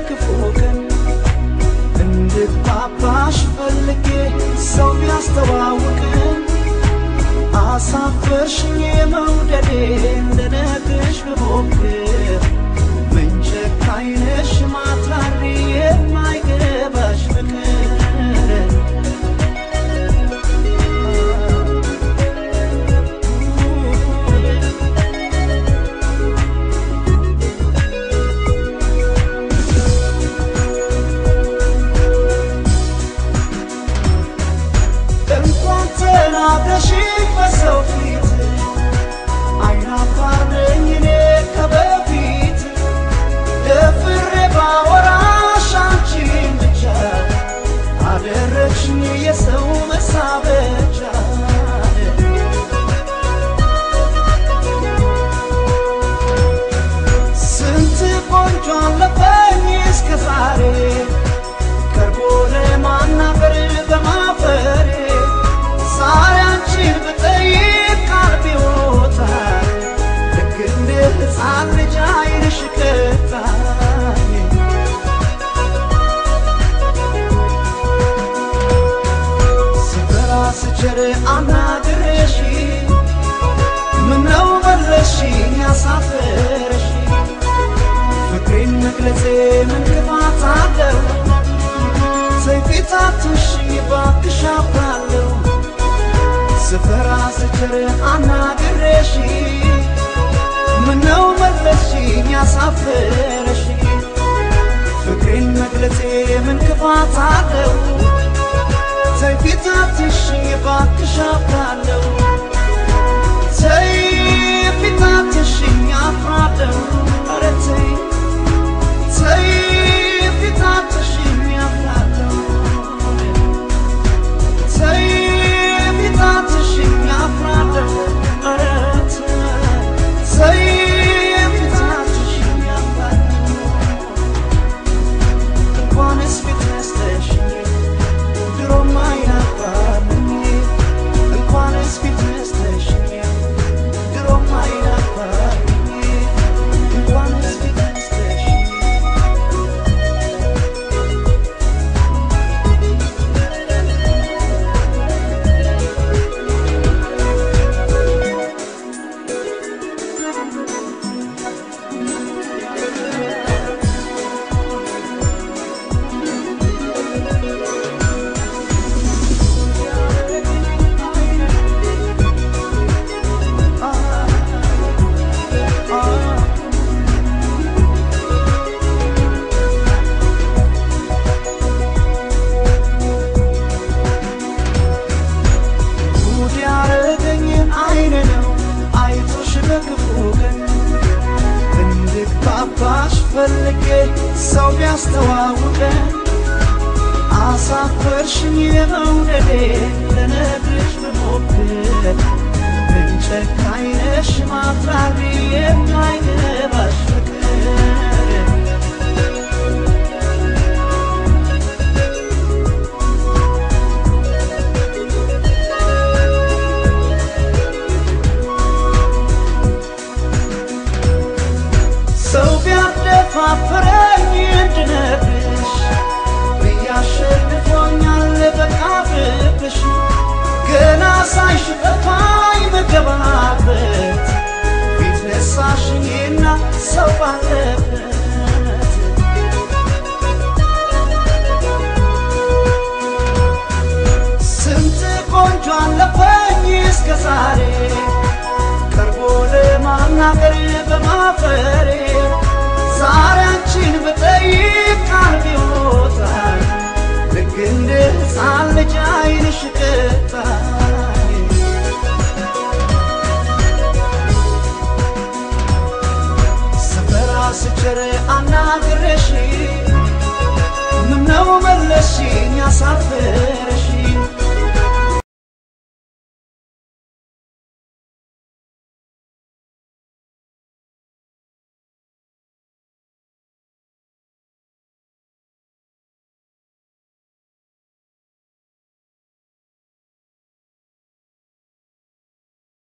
በክፉቀን እንድትባባሽ ፈልጌ ሰው ቢያስተዋውቀን አሳፈርሽኝ የመውደዴን ልነግርሽ ብሞክር ምን ጨካኝ ነሽ ማትራሪ የማይገባሽ ፍቅር She was so sweet. I know pardon you, Kababit. The Fureba or Ashanti in the child. Other rich me, so much savage. Since point on the pennies, Casare. Carbone manna per the mafere. ሳያንቺን በጠይቅ ቀልቤ ወጣ ልክ እንደ ሕፃን ልጅ ዓይንሽ ቀጣኝ ስፈራ ስቸር አናግሬሽ ምነው መለስሽኝ ያሳፈርሽ ፍቅሬን መግለጼ ምን ክፋት አለው ሰይፊት አትሽኝ እባክሽ አፍራለሁ سفرا سجر أنا قرشي منو ملشي يا سافرشي فكرين مقلتي من كفات عدو سيفي تاتشي باك شافالو سيفي تاتشي يا فرادو أرتي سيفي تاتشي يا فرادو سيفي تاتشي يا فرادو أرتي سيفي تاتشي يا فرادو وانس في تنستشي درو ما ينفعني وانس في تنستشي درو ما ينفعني وانس في تنستشي ሰው ቢያስተዋውቀን አሳፈርሽኝ የመውደዴን ልነግርሽ ብሞክር ምን ጨካኝ ነሽ ማትራሪ የማይገባሽ ፍቅር ሰው ቢያደፋፍረኝ እንድነግርሽ ብያሸንፎኛል በቃብብሽ ገና ሳይሽ ጠፋኝ መገባበት ፊት ነሳሽኝና ሰው ባለበት ስንት ቆንጆ አለፈኝ እስከ ዛሬ ቀርቦ ለማናገር በማፈሬ ዛሬ አንቺን በጠይቅ ቀልቤ ወጣኝ ልክ እንደ ሕፃን ልጅ ዓይንሽ ቀጣኝ ስፈራ ስቸር አናግሬሽ ምነው መለስሽኝ ያሳፍር